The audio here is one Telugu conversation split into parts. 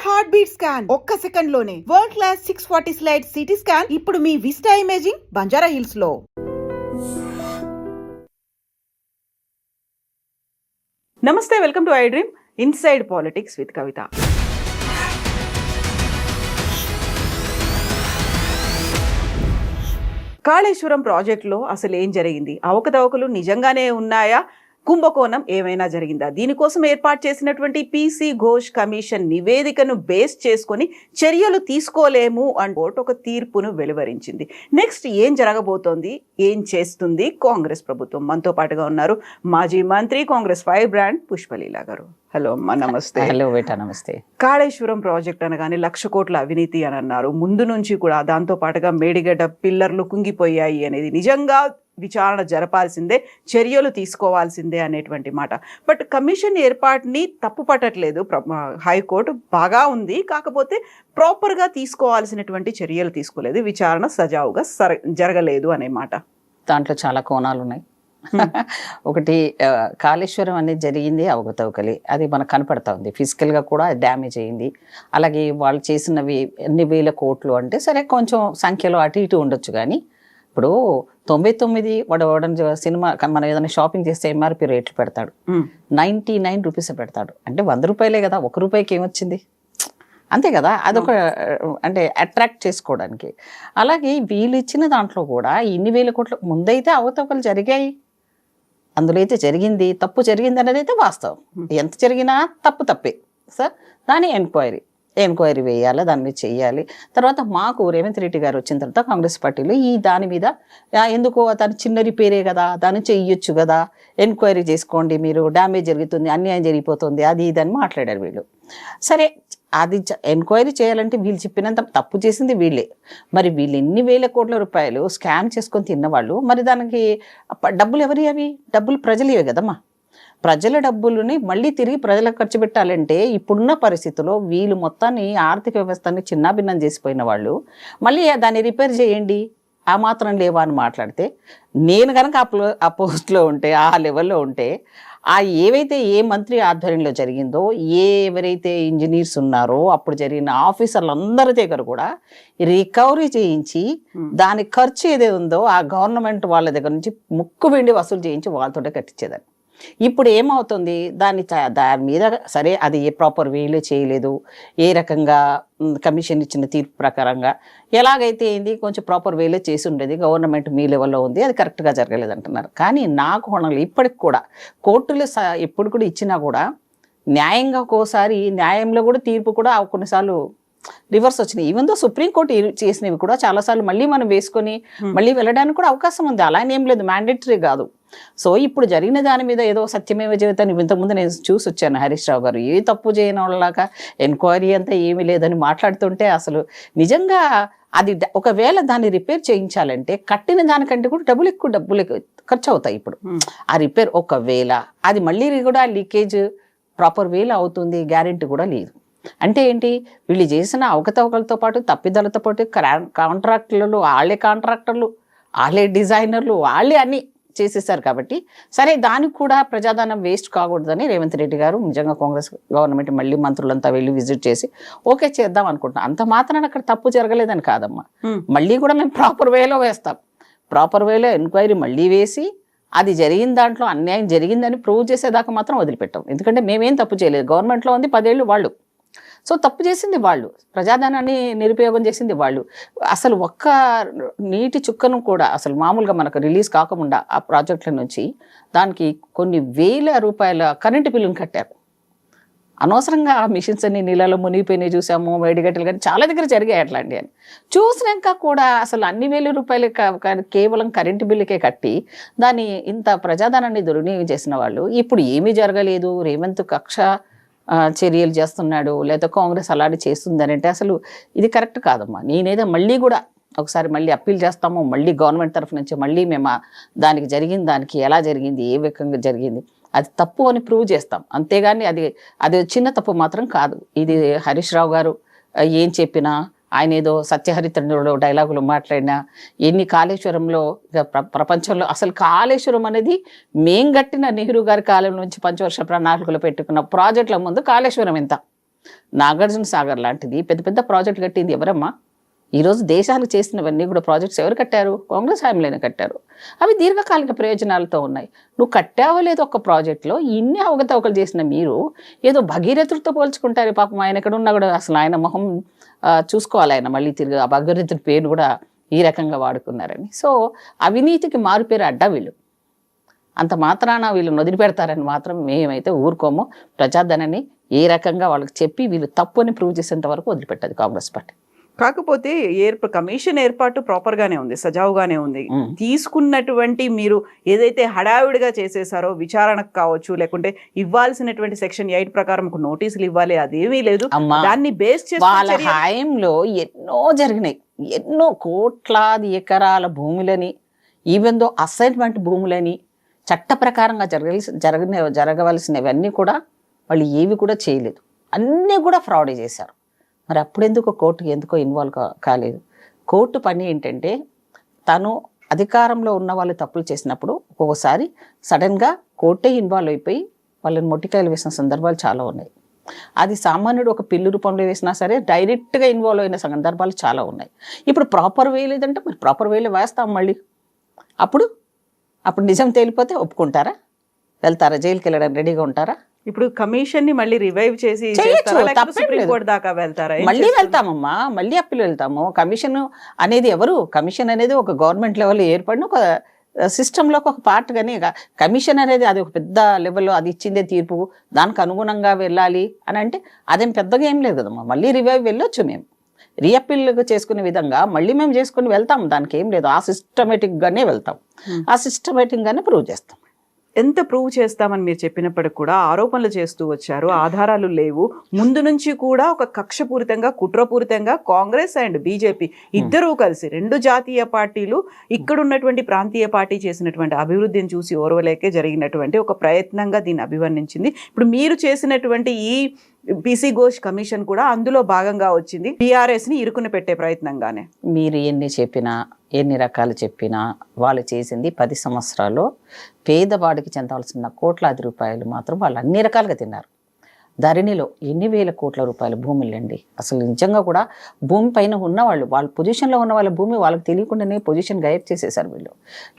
హార్ట్ బీట్ స్కాన్ ఒక్క సెకండ్ లోనే world class 640 slide CT scan ఇప్పుడు మీ విస్టా ఇమేజింగ్ బంజారా హిల్స్ లో. నమస్తే, welcome to I dream inside politics with Kavitha. Kaleshwaram ప్రాజెక్టులో అసలు ఏం జరిగింది? అవకతవకలు నిజంగానే ఉన్నాయా? కుంభకోణం ఏమైనా జరిగిందా? దీనికోసం ఏర్పాటు చేసినటువంటి పీసీ ఘోష్ కమిషన్ నివేదికను బేస్ చేసుకొని చర్యలు తీసుకోలేము అంటూ ఒక తీర్పును వెలువరించింది. నెక్స్ట్ ఏం జరగబోతోంది, ఏం చేస్తుంది కాంగ్రెస్ ప్రభుత్వం? మనతో పాటుగా ఉన్నారు మాజీ మంత్రి, కాంగ్రెస్ ఫైర్ బ్రాండ్ పుష్పలీల గారు. హలో అమ్మా, నమస్తే. హలో బేటా, నమస్తే. కాళేశ్వరం ప్రాజెక్ట్ అనగానే 1,00,000 కోట్ల అవినీతి అని అన్నారు ముందు నుంచి కూడా. దాంతో పాటుగా మేడిగడ్డ పిల్లర్లు కుంగిపోయాయి అనేది నిజంగా విచారణ జరపాల్సిందే, చర్యలు తీసుకోవాల్సిందే అనేటువంటి మాట. బట్ కమిషన్ ఏర్పాటుని తప్పు పట్టట్లేదు హైకోర్టు, బాగా ఉంది. కాకపోతే ప్రాపర్గా తీసుకోవాల్సినటువంటి చర్యలు తీసుకోలేదు, విచారణ సజావుగా జరగలేదు అనే మాట. దాంట్లో చాలా కోణాలు ఉన్నాయి. ఒకటి, కాళేశ్వరం అనేది జరిగింది అవకతవకలి, అది మనకు కనపడతా ఉంది. ఫిజికల్గా కూడా డ్యామేజ్ అయింది. అలాగే వాళ్ళు చేసినవి ఎన్ని వేల కోట్లు అంటే సరే కొంచెం సంఖ్యలో అటు ఇటు ఉండొచ్చు. కానీ ఇప్పుడు 99 వాడు సినిమా మనం ఏదైనా షాపింగ్ చేస్తే ఎంఆర్పి రేట్లు పెడతాడు, 99 రూపీస్ పెడతాడు. అంటే 100 రూపాయలే కదా, 1 రూపాయికి ఏమొచ్చింది? అంతే కదా, అదొక అంటే అట్రాక్ట్ చేసుకోవడానికి. అలాగే వీళ్ళు ఇచ్చిన దాంట్లో కూడా ఇన్ని వేల కోట్ల ముందైతే అవకతవకలు జరిగాయి. అందులో అయితే జరిగింది, తప్పు జరిగింది అనేది అయితే వాస్తవం. ఎంత జరిగినా తప్పే సార్. దాని ఎంక్వైరీ వేయాలి, దాని మీద చెయ్యాలి. తర్వాత మాకు రేవంత్ రెడ్డి గారు వచ్చిన తర్వాత కాంగ్రెస్ పార్టీలో దాని మీద ఎందుకో దాని చిన్న రిపేరే కదా, దాన్ని చెయ్యొచ్చు కదా, ఎంక్వైరీ చేసుకోండి, మీరు డ్యామేజ్ జరుగుతుంది, అన్యాయం జరిగిపోతుంది, అది ఇది అని మాట్లాడారు వీళ్ళు. సరే, అది ఎంక్వైరీ చేయాలంటే వీళ్ళు చెప్పినంత తప్పు చేసింది వీళ్ళే. మరి వీళ్ళు ఎన్ని వేల కోట్ల రూపాయలు స్కామ్ చేసుకొని తిన్నవాళ్ళు, మరి దానికి డబ్బులు ఎవరి? అవి డబ్బులు ప్రజలవే కదమ్మా. ప్రజల డబ్బులని మళ్ళీ తిరిగి ప్రజలకు ఖర్చు పెట్టాలంటే ఇప్పుడున్న పరిస్థితుల్లో వీళ్ళు మొత్తాన్ని ఆర్థిక వ్యవస్థని చిన్నాభిన్నం చేసిపోయిన వాళ్ళు మళ్ళీ దాన్ని రిపేర్ చేయండి, ఆ మాత్రం లేవా అని మాట్లాడితే, నేను కనుక ఆ పోస్ట్లో ఉంటే, ఆ లెవెల్లో ఉంటే, ఏవైతే ఏ మంత్రి ఆధ్వర్యంలో జరిగిందో, ఎవరైతే ఇంజనీర్స్ ఉన్నారో అప్పుడు జరిగిన ఆఫీసర్లందరి దగ్గర కూడా రికవరీ చేయించి దాని ఖర్చు ఏదైతే ఉందో ఆ గవర్నమెంట్ వాళ్ళ దగ్గర నుంచి ముక్కు వెండి వసూలు చేయించి వాళ్ళతోటే కట్టించేదాన్ని. ఇప్పుడు ఏమవుతుంది, దాని మీద సరే అది ఏ ప్రాపర్ వేలో చేయలేదు, ఏ రకంగా కమిషన్ ఇచ్చిన తీర్పు ప్రకారంగా ఎలాగైతే ఏంది కొంచెం ప్రాపర్ వేలో చేసి ఉండేది, గవర్నమెంట్ మీ లెవెల్లో ఉంది, అది కరెక్ట్గా జరగలేదు అంటున్నారు. కానీ నా కోణంలో ఇప్పటికి కూడా కోర్టులు ఎప్పుడు కూడా ఇచ్చినా కూడా న్యాయంగా ఒక్కోసారి న్యాయంలో కూడా తీర్పు కూడా కొన్నిసార్లు రివర్స్ వచ్చినాయి. ఈవెన్ దో సుప్రీంకోర్టు చేసినవి కూడా చాలాసార్లు మళ్ళీ మనం వేసుకొని మళ్ళీ వెళ్ళడానికి కూడా అవకాశం ఉంది. అలా ఏం లేదు, మ్యాండేటరీ కాదు. సో ఇప్పుడు జరిగిన దాని మీద ఏదో సత్యమేవ జీవితాన్ని ఇంతకుముందు నేను చూసి వచ్చాను. హరీష్ రావు గారు ఏ తప్పు చేయని వాళ్ళలాగా ఎంక్వైరీ అంతా ఏమీ లేదని మాట్లాడుతుంటే అసలు నిజంగా అది ఒకవేళ దాన్ని రిపేర్ చేయించాలంటే కట్టిన దానికంటే కూడా డబ్బులు ఖర్చు అవుతాయి. ఇప్పుడు ఆ రిపేర్ ఒకవేళ అది మళ్ళీ కూడా లీకేజ్ ప్రాపర్ వేలో అవుతుంది గ్యారెంటీ కూడా లేదు. అంటే ఏంటి, వీళ్ళు చేసిన అవకతవకలతో పాటు తప్పిదాలతో పాటు కాంట్రాక్టర్లు వాళ్ళే డిజైనర్లు వాళ్ళే అన్నీ చేసేసారు. కాబట్టి సరే, దానికి కూడా ప్రజాధనం వేస్ట్ కాకూడదని రేవంత్ రెడ్డి గారు నిజంగా కాంగ్రెస్ గవర్నమెంట్ మళ్ళీ మంత్రులంతా వెళ్ళి విజిట్ చేసి ఓకే చేద్దాం అనుకుంటున్నాం. అంత మాత్రాన అక్కడ తప్పు జరగలేదని కాదమ్మా, మళ్ళీ కూడా మేము ప్రాపర్ వేలో వేస్తాం. ప్రాపర్ వేలో ఎంక్వైరీ మళ్ళీ వేసి అది జరిగిన దాంట్లో అన్యాయం జరిగిందని ప్రూవ్ చేసేదాకా మాత్రం వదిలిపెట్టాం. ఎందుకంటే మేమేం తప్పు చేయలేదు, గవర్నమెంట్లో ఉంది 10 ఏళ్ళు వాళ్ళు. సో తప్పు చేసింది వాళ్ళు, ప్రజాధనాన్ని నిరుపయోగం చేసింది వాళ్ళు. అసలు ఒక్క నీటి చుక్కను కూడా అసలు మామూలుగా మనకు రిలీజ్ కాకుండా ఆ ప్రాజెక్టుల నుంచి దానికి కొన్ని వేల రూపాయల కరెంటు బిల్లును కట్టారు. అనవసరంగా ఆ మిషన్స్ అన్ని నీళ్ళలో మునిగిపోయినాయి చూసాము, వేడిగట్టలు కానీ చాలా దగ్గర జరిగాయి అట్లాంటివి అని. చూసినాక కూడా అసలు అన్ని వేల రూపాయలు కేవలం కరెంటు బిల్లుకే కట్టి దాన్ని ఇంత ప్రజాధనాన్ని దుర్వినియోగం చేసిన వాళ్ళు ఇప్పుడు ఏమీ జరగలేదు, రేవంత్ కక్ష చర్యలు చేస్తున్నాడు లేదా కాంగ్రెస్ అలాంటి చేస్తుందని అంటే అసలు ఇది కరెక్ట్ కాదమ్మా. నేనేదో మళ్ళీ కూడా ఒకసారి మళ్ళీ అప్పీల్ చేస్తాము, మళ్ళీ గవర్నమెంట్ తరఫు నుంచి మళ్ళీ మేము దానికి జరిగింది, దానికి ఎలా జరిగింది, ఏ విధంగా జరిగింది, అది తప్పు అని ప్రూవ్ చేస్తాం. అంతేగాని అది చిన్న తప్పు మాత్రం కాదు. ఇది హరీష్ రావు గారు ఏం చెప్పినా, ఆయన ఏదో సత్యహరితంలో డైలాగులు మాట్లాడినా, ఎన్ని కాళేశ్వరంలో ప్రపంచంలో అసలు కాళేశ్వరం అనేది మేం గట్టిన నెహ్రూ గారి కాలం నుంచి పంచవర్ష ప్రణాళికలు పెట్టుకున్న ప్రాజెక్టుల ముందు కాళేశ్వరం ఎంత నాగార్జున సాగర్ లాంటిది పెద్ద పెద్ద ప్రాజెక్ట్ కట్టింది ఎవరమ్మా? ఈరోజు దేశానికి చేసినవన్నీ కూడా ప్రాజెక్ట్స్ ఎవరు కట్టారు? కాంగ్రెస్ హయాంలోనే కట్టారు. అవి దీర్ఘకాలిక ప్రయోజనాలతో ఉన్నాయి. నువ్వు కట్టావో లేదో ఒక ప్రాజెక్ట్లో ఇన్ని అవకతవకలు చేసిన మీరు ఏదో భగీరథుడితో పోల్చుకుంటారు. పాపం ఆయన ఎక్కడ ఉన్నా కూడా అసలు ఆయన మొహం చూసుకోవాలి. ఆయన మళ్ళీ తిరిగి ఆ భగీరథుడి పేరు కూడా ఈ రకంగా వాడుకున్నారని. సో అవినీతికి మారు పేరు అడ్డా వీళ్ళు. అంత మాత్రాన వీళ్ళని వదిలిపెడతారని మాత్రం మేమైతే ఊరుకోము. ప్రజాధనాన్ని ఏ రకంగా వాళ్ళకి చెప్పి వీళ్ళు తప్పు అని ప్రూవ్ చేసేంత వరకు వదిలిపెట్టదు కాంగ్రెస్ పార్టీ. కాకపోతే కమిషన్ ఏర్పాటు ప్రాపర్ గానే ఉంది, సజావుగానే ఉంది. తీసుకున్నటువంటి మీరు ఏదైతే హడావిడిగా చేసేసారో విచారణకు కావచ్చు, లేకుంటే ఇవ్వాల్సినటువంటి సెక్షన్ 8 ప్రకారం ఒక నోటీసులు ఇవ్వాలి, అదేమీ లేదు. దాన్ని బేస్ చేసి వాళ్ళ హాయంలో ఎన్నో జరిగినాయి. ఎన్నో కోట్లాది ఎకరాల భూములని, ఈవెన్ దో అసైన్మెంట్ భూములని చట్ట ప్రకారంగా జరగవలసినవన్నీ కూడా వాళ్ళు ఏవి కూడా చేయలేదు. అన్నీ కూడా ఫ్రాడే చేశారు. మరి అప్పుడెందుకు కోర్టుకి ఎందుకో ఇన్వాల్వ్ కాలేదు? కోర్టు పని ఏంటంటే తను అధికారంలో ఉన్న వాళ్ళు తప్పులు చేసినప్పుడు ఒక్కొక్కసారి సడన్గా కోర్టే ఇన్వాల్వ్ అయిపోయి వాళ్ళని మొట్టికాయలు వేసిన సందర్భాలు చాలా ఉన్నాయి. అది సామాన్యుడు ఒక పిల్లు రూపంలో వేసినా సరే డైరెక్ట్గా ఇన్వాల్వ్ అయిన సందర్భాలు చాలా ఉన్నాయి. ఇప్పుడు ప్రాపర్ వే లేదంటే మరి ప్రాపర్ వేలో వేస్తాం మళ్ళీ. అప్పుడు నిజం తేలిపోతే ఒప్పుకుంటారా? వెళ్తారా? జైలుకి వెళ్ళడానికి రెడీగా ఉంటారా? ఇప్పుడు కమిషన్ ని మళ్ళీ రివైవ్ చేసి దాకా వెళ్తారా? మళ్ళీ వెళ్తామమ్మా, మళ్ళీ అప్పీల్ వెళ్తాము. కమిషన్ అనేది ఎవరు? కమిషన్ అనేది ఒక గవర్నమెంట్ లెవెల్లో ఏర్పడిన ఒక సిస్టంలోకి ఒక పార్ట్. కానీ కమిషన్ అనేది అది ఒక పెద్ద లెవెల్లో అది ఇచ్చిందే తీర్పు, దానికి అనుగుణంగా వెళ్ళాలి అని అంటే అదేం పెద్దగా ఏం లేదు కదమ్మా. మళ్ళీ రివైవ్ వెళ్ళొచ్చు, మేము రీఅప్పీల్ చేసుకునే విధంగా మళ్ళీ మేము చేసుకుని వెళ్తాం. దానికి ఏం లేదు, ఆ సిస్టమేటిక్గానే వెళ్తాం, ఆ సిస్టమేటిక్గానే ప్రూవ్ చేస్తాం. ఎంత ప్రూవ్ చేస్తామని మీరు చెప్పినప్పటికి కూడా ఆరోపణలు చేస్తూ వచ్చారు, ఆధారాలు లేవు. ముందు నుంచి కూడా ఒక కక్షపూరితంగా, కుట్రపూరితంగా కాంగ్రెస్ అండ్ బీజేపీ ఇద్దరూ కలిసి, రెండు జాతీయ పార్టీలు ఇక్కడ ఉన్నటువంటి ప్రాంతీయ పార్టీ చేసినటువంటి అభివృద్ధిని చూసి ఓర్వలేకే జరిగినటువంటి ఒక ప్రయత్నంగా దీన్ని అభివర్ణించింది. ఇప్పుడు మీరు చేసినటువంటి ఈ పీసీ ఘోష్ కమిషన్ కూడా అందులో భాగంగా వచ్చింది, టీఆర్ఎస్ ని ఇరుకుని పెట్టే ప్రయత్నంగానే. మీరు ఎన్ని చెప్పినా, ఎన్ని రకాలు చెప్పినా వాళ్ళు చేసింది 10 సంవత్సరాల్లో పేదవాడికి చెందాల్సిన కోట్లాది రూపాయలు మాత్రం వాళ్ళు అన్ని రకాలుగా తిన్నారు. ధరణిలో ఎన్ని వేల కోట్ల రూపాయల భూములండి. అసలు నిజంగా కూడా భూమి పైన ఉన్నవాళ్ళు, వాళ్ళ పొజిషన్లో ఉన్న వాళ్ళ భూమి వాళ్ళకి తెలియకుండానే పొజిషన్ గాయబ్ చేసేసారు వీళ్ళు.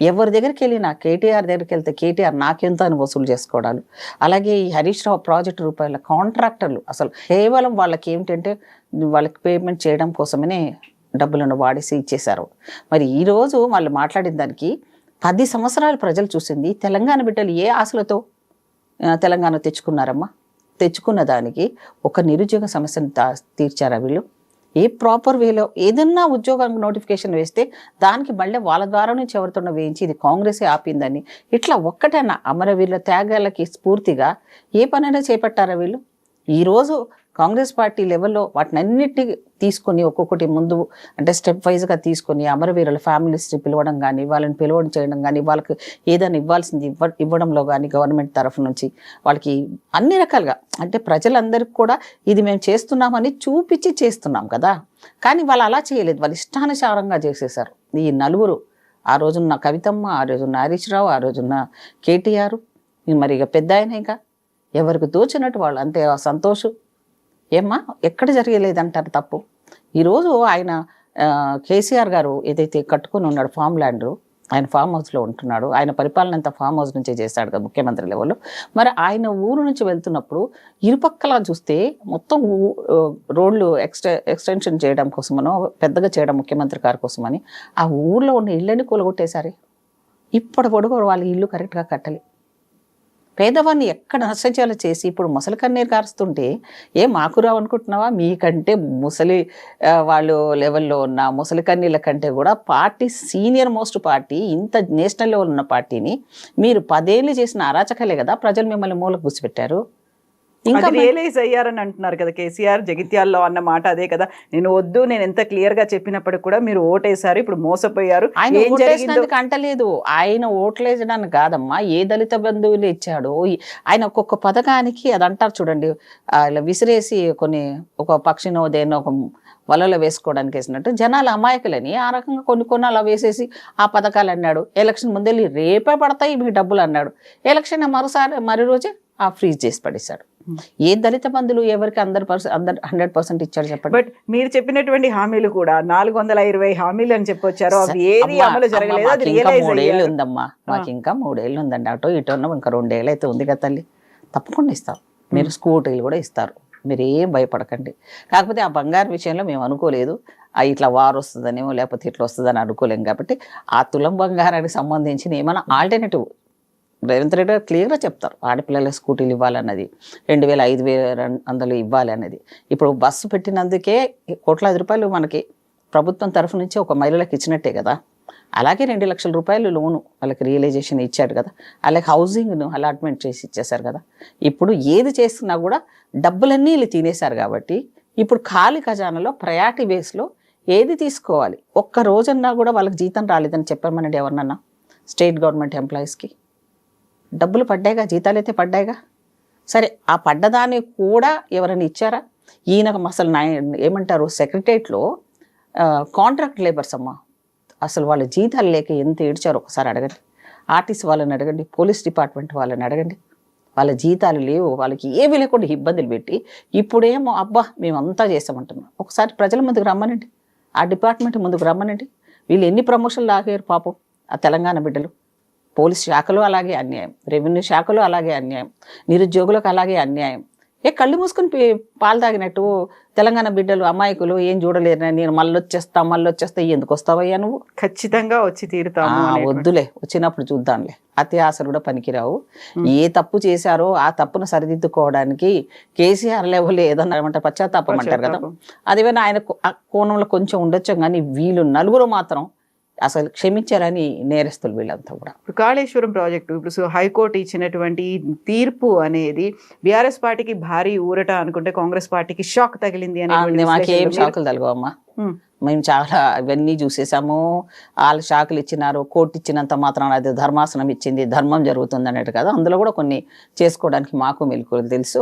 ఎవరి దగ్గరికి వెళ్ళినా కేటీఆర్ దగ్గరికి వెళ్తే కేటీఆర్ నాకెంత అని వసూలు చేసుకోవడాలు, అలాగే ఈ హరీష్ రావు ప్రాజెక్టు రూపాయల కాంట్రాక్టర్లు అసలు కేవలం వాళ్ళకి ఏమిటంటే వాళ్ళకి పేమెంట్ చేయడం కోసమనే డబ్బులను వాడేసి ఇచ్చేశారు. మరి ఈరోజు వాళ్ళు మాట్లాడిన దానికి 10 సంవత్సరాలు ప్రజలు చూసింది. తెలంగాణ బిడ్డలు ఏ ఆశలతో తెలంగాణ తెచ్చుకున్నారమ్మా? తెచ్చుకున్న దానికి ఒక నిరుద్యోగ సమస్యను తీర్చారా వీళ్ళు? ఏ ప్రాపర్ వేలో ఏదన్నా ఉద్యోగానికి నోటిఫికేషన్ వేస్తే దానికి మళ్ళీ వాళ్ళ ద్వారా నుంచి ఎవరితోనో వేయించి ఇది కాంగ్రెసే ఆపిందని ఇట్లా ఒక్కటైనా అమరవీరుల త్యాగాలకి స్ఫూర్తిగా ఏ పనైనా చేపట్టారా వీళ్ళు? ఈరోజు కాంగ్రెస్ పార్టీ లెవెల్లో వాటిని అన్నిటినీ తీసుకొని ఒక్కొక్కటి ముందు అంటే స్టెప్ వైజ్గా తీసుకొని అమరవీరుల ఫ్యామిలీస్ని పిలవడం కానీ, వాళ్ళని పిలవడం చేయడం కానీ, వాళ్ళకి ఏదైనా ఇవ్వాల్సింది ఇవ్వడంలో కానీ గవర్నమెంట్ తరఫు నుంచి వాళ్ళకి అన్ని రకాలుగా అంటే ప్రజలందరికీ కూడా ఇది మేము చేస్తున్నామని చూపించి చేస్తున్నాం కదా. కానీ వాళ్ళు అలా చేయలేదు, వాళ్ళు ఇష్టానుసారంగా చేసేసారు. ఈ నలుగురు, ఆ రోజున్న కవితమ్మ, ఆ రోజున్న హరీష్ రావు, ఆ రోజున్న కేటీఆర్, మరి ఇక పెద్ద ఆయన ఇంకా ఎవరికి తోచినట్టు వాళ్ళు అంతే. సంతోష్ ఏమ్మా ఎక్కడ జరగలేదంటారు తప్పు. ఈరోజు ఆయన కేసీఆర్ గారు ఏదైతే కట్టుకుని ఉన్నాడు ఫామ్ ల్యాండ్, ఆయన ఫామ్ హౌస్లో ఉంటున్నాడు. ఆయన పరిపాలన అంతా ఫామ్ హౌస్ నుంచే చేశాడు కదా ముఖ్యమంత్రి లెవెల్లో. మరి ఆయన ఊరు నుంచి వెళ్తున్నప్పుడు ఇరుపక్కలా చూస్తే మొత్తం రోడ్లు ఎక్స్టెన్షన్ చేయడం కోసమనో పెద్దగా చేయడం ముఖ్యమంత్రి గారి కోసమని ఆ ఊర్లో ఉన్న ఇళ్ళని కూలగొట్టేశారు. ఇప్పటి పొడుగు వాళ్ళ ఇల్లు కరెక్ట్గా కట్టలే. పేదవాడిని ఎక్కడ నష్టచాలు చేసి ఇప్పుడు ముసలి కన్నీరు కారుస్తుంటే మాకు రావు అనుకుంటున్నావా? మీకంటే ముసలి వాళ్ళు లెవెల్లో ఉన్న ముసలి కన్నీళ్ళ కంటే కూడా పార్టీ సీనియర్ మోస్ట్ పార్టీ, ఇంత నేషనల్ లెవెల్ ఉన్న పార్టీని మీరు 10 ఏళ్ళు చేసిన అరాచకాలే కదా ప్రజలు మిమ్మల్ని మూలకు గుచ్చిపెట్టారు. ఇంకా రియలైజ్ అయ్యారని అంటున్నారు కదా కేసీఆర్ జగిత్యాల్లో అన్న మాట అదే కదా. నేను వద్దు, నేను ఎంత క్లియర్ గా చెప్పినప్పటికి కూడా మీరు ఓటేశారు, ఇప్పుడు మోసపోయారు. ఆయన ఓటేసినందుకు అంటలేదు, ఆయన ఓట్లేసడానికి కాదమ్మా, ఏ దళిత బంధువులు ఇచ్చాడో ఆయన ఒక్కొక్క పథకానికి అది అంటారు చూడండి, ఇలా విసిరేసి ఒక పక్షినో దేనో ఒక వలలో వేసుకోవడానికి వేసినట్టు జనాలు అమాయకులని ఆ రకంగా కొన్ని అలా వేసేసి ఆ పథకాలు అన్నాడు. ఎలక్షన్ ముందెళ్ళి రేపే పడతాయి మీ డబ్బులు అన్నాడు. ఎలక్షన్ మరోసారి రోజే ఆ ఫ్రీజ్ చేసి పడేశాడు. ఏ దళిత బంధువులు ఎవరికి 100% ఇచ్చాడు చెప్పండి. బట్ మీరు చెప్పినటువంటి హామీలు కూడా 420 హామీలు అని చెప్పొచ్చారు, అవి ఏది అమలు జరగలేదు, అది రియలైజ్ 3 ఏళ్ళు అయ్యారు. ఉందమ్మా, మాకు ఇంకా 3 ఏళ్ళు ఉందండి. అటో ఇటో ఉన్నాం, ఇంకా 2 ఏళ్ళు అయితే ఉంది కదా తల్లి. తప్పకుండా ఇస్తాం. మీరు స్కూటీలు కూడా ఇస్తారు, మీరు ఏం భయపడకండి. కాకపోతే ఆ బంగారు విషయంలో మేము అనుకోలేదు, ఇట్లా వారు వస్తుందనేమో లేకపోతే ఇట్లా వస్తుందని అనుకోలేం. కాబట్టి ఆ తులం బంగారానికి సంబంధించిన ఏమైనా ఆల్టర్నేటివ్ రేవంత్ రెడ్డి గారు క్లియర్గా చెప్తారు. ఆడపిల్లల స్కూటీలు ఇవ్వాలన్నది, 2000 5,100 ఇవ్వాలి అన్నది. ఇప్పుడు బస్సు పెట్టినందుకే కోట్లాది రూపాయలు మనకి ప్రభుత్వం తరఫు నుంచి ఒక మహిళలకు ఇచ్చినట్టే కదా. అలాగే 2 లక్షల రూపాయలు లోను వాళ్ళకి రియలైజేషన్ ఇచ్చాడు కదా. అలాగే హౌసింగ్ను అలాట్మెంట్ చేసి ఇచ్చేశారు కదా. ఇప్పుడు ఏది చేస్తున్నా కూడా డబ్బులన్నీ వీళ్ళు తినేశారు. కాబట్టి ఇప్పుడు ఖాళీ ఖజానాలో ప్రయారిటీ బేస్లో ఏది తీసుకోవాలి. ఒక్క రోజన్నా కూడా వాళ్ళకి జీతం రాలేదని చెప్పామనండి ఎవరినన్నా. స్టేట్ గవర్నమెంట్ ఎంప్లాయీస్కి డబ్బులు పడ్డాయిగా, జీతాలు అయితే పడ్డాయిగా. సరే, ఆ పడ్డదాన్ని కూడా ఎవరైనా ఇచ్చారా? ఈయనకు అసలు ఏమంటారు, సెక్రటరియట్లో కాంట్రాక్ట్ లేబర్స్ అమ్మ, అసలు వాళ్ళ జీతాలు లేక ఎంత ఏడ్చారు ఒకసారి అడగండి. ఆర్టీసీ వాళ్ళని అడగండి, పోలీస్ డిపార్ట్మెంట్ వాళ్ళని అడగండి. వాళ్ళ జీతాలు లేవు, వాళ్ళకి ఏమీ లేకుండా ఇబ్బందులు పెట్టి ఇప్పుడేమో అబ్బా మేమంతా చేస్తామంటున్నాం. ఒకసారి ప్రజల ముందుకు రమ్మనండి, ఆ డిపార్ట్మెంట్ ముందుకు రమ్మనండి. వీళ్ళు ఎన్ని ప్రమోషన్లు ఆగారు పాపం ఆ తెలంగాణ బిడ్డలు. పోలీస్ శాఖలో అలాగే అన్యాయం, రెవెన్యూ శాఖలో అలాగే అన్యాయం, నిరుద్యోగులకు అలాగే అన్యాయం. కళ్ళు మూసుకొని పాలు తాగినట్టు తెలంగాణ బిడ్డలు అమాయకులు ఏం చూడలేరు. నేను మళ్ళీ వచ్చేస్తా, ఎందుకు వస్తావయ్యా నువ్వు? ఖచ్చితంగా వచ్చి తీరుతాము. వద్దులే, వచ్చినప్పుడు చూద్దాంలే. అతి ఆశలు కూడా పనికిరావు. ఏ తప్పు చేశారో ఆ తప్పును సరిదిద్దుకోవడానికి కేసీఆర్ లెవెల్ ఏదన్నా ఏమంటారు, పశ్చాత్తాపం అంటారు కదా, అదేమైనా ఆయన కోణంలో కొంచెం ఉండొచ్చు. కానీ వీళ్ళు నలుగురు మాత్రం అసలు క్షమించారని నేరస్తులు వీళ్ళంతా కూడా. ఇప్పుడు కాళేశ్వరం ప్రాజెక్టు, ఇప్పుడు హైకోర్టు ఇచ్చినటువంటి తీర్పు అనేది బీఆర్ఎస్ పార్టీకి భారీ ఊరట అనుకుంటే కాంగ్రెస్ పార్టీకి షాక్ తగిలింది అని. మాకేం షాకులు తలగవమ్మా, మేము చాలా ఇవన్నీ చూసేసాము. వాళ్ళు షాకులు ఇచ్చినారు, కోర్టు ఇచ్చినంత మాత్రం అది ధర్మాసనం ఇచ్చింది, ధర్మం జరుగుతుంది అన్నట్టు కదా. అందులో కూడా కొన్ని చేసుకోవడానికి మాకు మెలకువలు తెలుసు.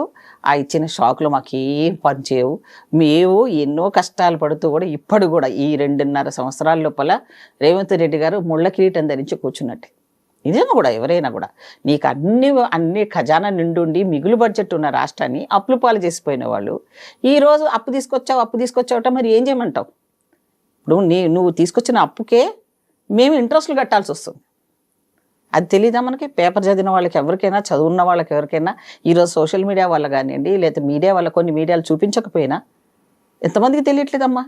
ఆ ఇచ్చిన షాకులు మాకు ఏం పనిచేయవు. మేము ఎన్నో కష్టాలు పడుతూ కూడా ఇప్పుడు కూడా ఈ 2.5 సంవత్సరాల లోపల రేవంత్ రెడ్డి గారు ముళ్ళ కిరీటం ధరించి కూర్చున్నట్టే. ఇదేమో కూడా ఎవరైనా కూడా నీకు అన్ని ఖజానా నిండుండి మిగులు బడ్జెట్ ఉన్న రాష్ట్రాన్ని అప్పులు పాలు చేసిపోయిన వాళ్ళు ఈరోజు అప్పు తీసుకొచ్చావట, మరి ఏం చేయమంటావు? ఇప్పుడు నువ్వు తీసుకొచ్చిన అప్పుకే మేము ఇంట్రెస్ట్లు కట్టాల్సి వస్తుంది. అది తెలీదా మనకి? పేపర్ చదివిన వాళ్ళకి ఎవరికైనా, చదువున్న వాళ్ళకి ఎవరికైనా, ఈరోజు సోషల్ మీడియా వల్ల కానివ్వండి, లేదా మీడియా వల్ల కొన్ని మీడియాలు చూపించకపోయినా ఎంతమందికి తెలియట్లేదమ్మా.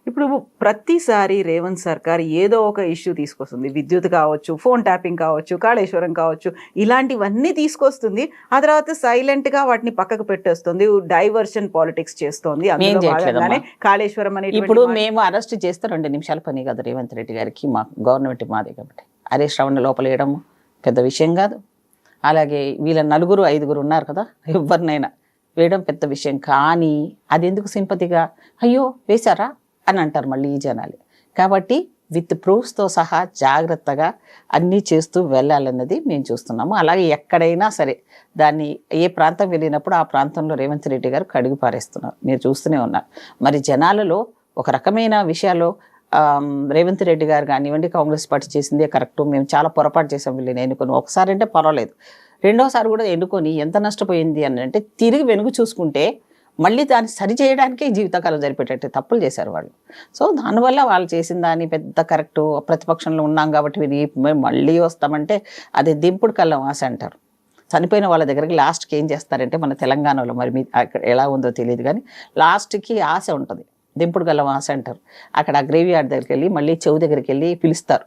ఇప్పుడు ప్రతిసారి రేవంత్ సర్కార్ ఏదో ఒక ఇష్యూ తీసుకొస్తుంది. విద్యుత్ కావచ్చు, ఫోన్ ట్యాపింగ్ కావచ్చు, కాళేశ్వరం కావచ్చు, ఇలాంటివన్నీ తీసుకొస్తుంది. ఆ తర్వాత సైలెంట్ గా వాటిని పక్కకు పెట్టేస్తుంది, డైవర్షన్ పాలిటిక్స్ చేస్తోంది. కాళేశ్వరం అని ఇప్పుడు మేము అరెస్ట్ చేస్తే 2 నిమిషాల పని కాదు రేవంత్ రెడ్డి గారికి, మా గవర్నమెంట్ మాదే కాబట్టి. అరెస్ట్ రౌండ్ లోపల వేయడం పెద్ద విషయం కాదు. అలాగే వీళ్ళ 4 5 ఉన్నారు కదా, ఎవరినైనా వేయడం పెద్ద విషయం. కానీ అది ఎందుకు సింపతిగా అయ్యో వేశారా అని అంటారు మళ్ళీ ఈ జనాలు. కాబట్టి విత్ ప్రూఫ్స్తో సహా జాగ్రత్తగా అన్నీ చేస్తూ వెళ్ళాలన్నది మేము చూస్తున్నాము. అలాగే ఎక్కడైనా సరే దాన్ని ఏ ప్రాంతం వెళ్ళినప్పుడు ఆ ప్రాంతంలో రేవంత్ రెడ్డి గారు కడిగి పారేస్తున్నారు, మీరు చూస్తూనే ఉన్నారు. మరి జనాలలో ఒక రకమైన విషయాల్లో రేవంత్ రెడ్డి గారు కానివ్వండి, కాంగ్రెస్ పార్టీ చేసిందే కరెక్టు, మేము చాలా పొరపాటు చేసాం వీళ్ళని ఎన్నుకొని, ఒకసారి అంటే పర్వాలేదు, రెండోసారి కూడా ఎన్నుకొని ఎంత నష్టపోయింది అని అంటే తిరిగి వెనుక చూసుకుంటే మళ్ళీ దాన్ని సరి చేయడానికే జీవితకాలం జరిపేటట్టు తప్పులు చేశారు వాళ్ళు. సో దానివల్ల వాళ్ళు చేసిన దాన్ని పెద్ద కరెక్టు, ప్రతిపక్షంలో ఉన్నాం కాబట్టి మేము మళ్ళీ వస్తామంటే అది దింపుడు కళ్ళం ఆశ అంటారు. చనిపోయిన వాళ్ళ దగ్గరికి లాస్ట్కి ఏం చేస్తారంటే, మన తెలంగాణలో మరి మీ అక్కడ ఎలా ఉందో తెలియదు కానీ లాస్ట్కి ఆశ ఉంటుంది, దింపుడు కళ్ళం ఆశ అంటారు. అక్కడ ఆ గ్రేవ్ యార్డ్ దగ్గరికి వెళ్ళి మళ్ళీ చెవు దగ్గరికి వెళ్ళి పిలుస్తారు.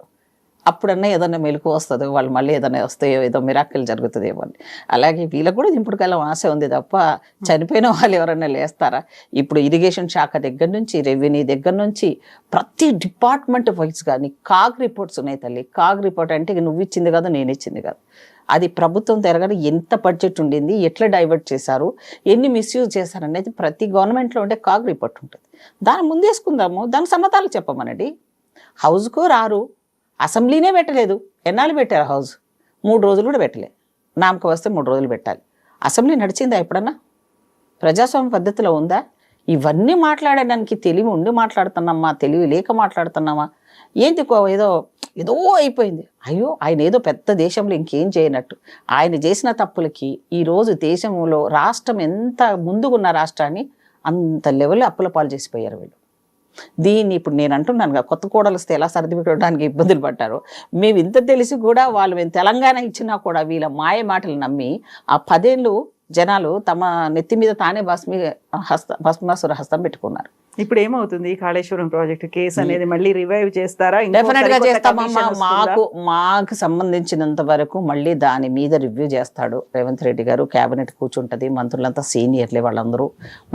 అప్పుడన్నా ఏదన్నా మెలకు వస్తుందో, వాళ్ళు మళ్ళీ ఏదైనా వస్తాయో, ఏదో మిరాకిల్ జరుగుతుందేమో అని. అలాగే వీళ్ళకు కూడా దింపుడు కాలం ఆశ ఉంది తప్ప చనిపోయిన వాళ్ళు ఎవరైనా లేస్తారా? ఇప్పుడు ఇరిగేషన్ శాఖ దగ్గర నుంచి, రెవెన్యూ దగ్గర నుంచి ప్రతి డిపార్ట్మెంట్ వైజ్ కానీ కాగ్ రిపోర్ట్స్ ఉన్నాయి తల్లి. కాగ్ రిపోర్ట్ అంటే నువ్వు ఇచ్చింది కాదు, నేను ఇచ్చింది కాదు, అది ప్రభుత్వం తిరగని ఎంత బడ్జెట్ ఉండింది, ఎట్లా డైవర్ట్ చేశారు, ఎన్ని మిస్యూజ్ చేశారు అనేది ప్రతి గవర్నమెంట్లో ఉండే కాగ్ రిపోర్ట్ ఉంటుంది. దాన్ని ముందేసుకుందాము, దానికి సమాధానాలు చెప్పమనండి. హౌస్కు రారు, అసెంబ్లీనే పెట్టలేదు, ఎన్నాళ్ళు పెట్టారు హౌస్? 3 రోజులు కూడా పెట్టలేదు. నామకు వస్తే 3 రోజులు పెట్టాలి. అసెంబ్లీ నడిచిందా ఎప్పుడన్నా? ప్రజాస్వామ్య పద్ధతిలో ఉందా? ఇవన్నీ మాట్లాడడానికి తెలివి ఉండి మాట్లాడుతున్నామా, తెలివి లేక మాట్లాడుతున్నామా ఏంటి ఏదో ఏదో అయిపోయింది. అయ్యో ఆయన ఏదో పెద్ద దేశంలో ఇంకేం చేయనట్టు ఆయన చేసిన తప్పులకి ఈరోజు దేశంలో రాష్ట్రం ఎంత ముందుకున్న రాష్ట్రాన్ని అంత లెవెల్లో అప్పుల పాలు చేసిపోయారు వీళ్ళు. దీన్ని ఇప్పుడు నేను అంటున్నాను కదా, కొత్త కోడలు వస్తే ఎలా సర్దిపెట్టడానికి ఇబ్బందులు పడ్డారో, మేము ఇంత తెలిసి కూడా మేము తెలంగాణ ఇచ్చినా కూడా వీళ్ళ మాయ మాటలు నమ్మి ఆ 10 ఏళ్ళు జనాలు తమ నెత్తి మీద తానే భస్మాసుర హస్తం పెట్టుకున్నారు. ఇప్పుడు ఏమవుతుంది ఈ కాళేశ్వరం ప్రాజెక్ట్ కేసు అనేది మళ్ళీ రివైవ్ చేస్తారా? డెఫినెట్ గా చేస్తామమ్మా. మాకు సంబంధించినంత వరకు మళ్ళీ దాని మీద రివ్యూ చేస్తాడు రేవంత్ రెడ్డి గారు. కేబినెట్ కూర్చుంటది, మంత్రులంతా సీనియర్లే వాళ్ళందరూ.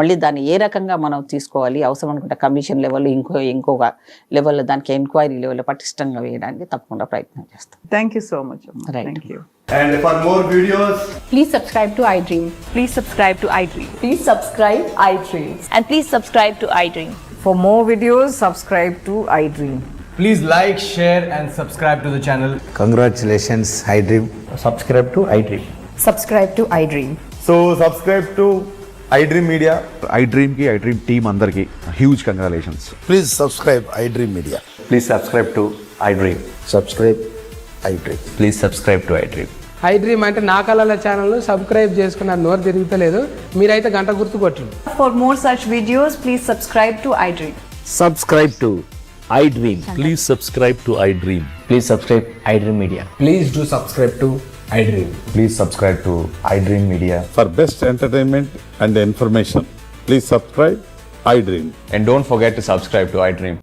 మళ్ళీ దాన్ని ఏ రకంగా మనం తీసుకోవాలి, అవసరం అనుకుంటే కమిషన్ లెవెల్ ఇంకొక లెవెల్ దానికి ఎంక్వైరీ లెవెల్ పటిష్టంగా వేయడానికి తప్పకుండా ప్రయత్నం చేస్తాం. Thank you so much. Right. Thank you. And for more videos, Please subscribe to iDream. Please subscribe to iDream. Please subscribe iDream. And please subscribe to iDream. For more videos, subscribe to iDream. please like, share and subscribe to the channel. Congratulations, iDream. Subscribe to iDream. Subscribe to iDream. So subscribe to iDream Media. iDream ki iDream team అందరికి huge congratulations. Please subscribe iDream Media. Please subscribe to iDream. Subscribe iDream. Please subscribe to iDream. iDream అంటే నా కళల ఛానల్ సబ్స్క్రైబ్ చేసుకున్నారు, నోరు తిరుగుతలేదు, మీరైతే గంట గుర్తు కొట్టండి. For more such videos, please subscribe to iDream. Subscribe to iDream. Please subscribe to iDream. Please subscribe iDream Media. Please do subscribe to iDream. Please subscribe to iDream Media. For best entertainment and information, please subscribe iDream. And don't forget to subscribe to iDream.